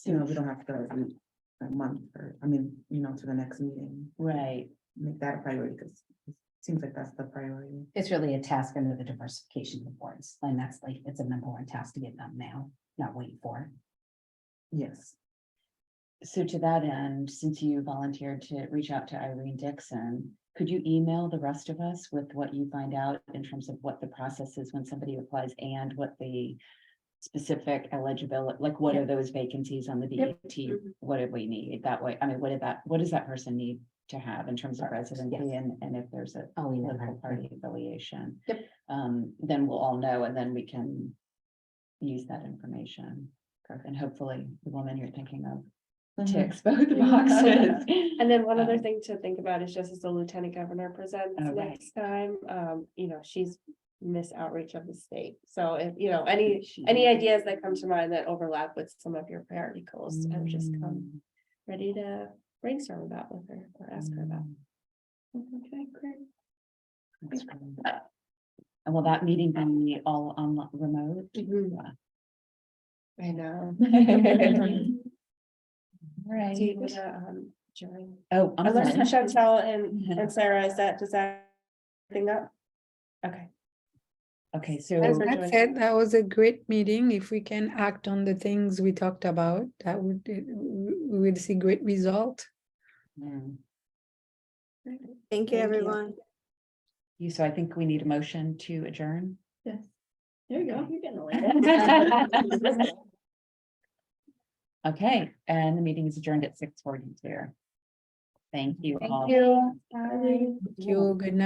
we don't have to go every a month or, to the next meeting. Right. Make that a priority because it seems like that's the priority. It's really a task under the diversification of boards, and that's like, it's a number one task to get done now, not wait for. Yes. So to that end, since you volunteered to reach out to Irene Dixon, could you email the rest of us with what you find out in terms of what the process is when somebody applies and what the specific eligibility, like what are those vacancies on the Yep. DET? What do we need that way? I mean, what does that person need to have in terms of residency and if there's a Oh, we know. political party affiliation? Yep. Then we'll all know and then we can use that information. And hopefully the woman you're thinking of ticks both boxes. And then one other Um, thing to think about is just as the lieutenant governor presents Oh, right. next time, she's Miss Outreach of the state. So if, any ideas that come to mind that overlap with some of your priority goals, I would just come ready to brainstorm about with her or ask her about. Okay, great. That's great. And will that meeting be all on remote? I know. Right. Do you wanna, join? Oh, I'm Unless sorry. Chantel and Sarah, does that thing up? Okay. Okay, so Thanks for That's it. That was a great meeting. If we can act on the things we talked about, that would, we would see great result. mm, Thank you, everyone. so I think we need a motion to adjourn. Yes. There you go. You're getting a late. Okay, and the meeting is adjourned at 6:42. Thank you all. you. Bye. Thank you. Good night.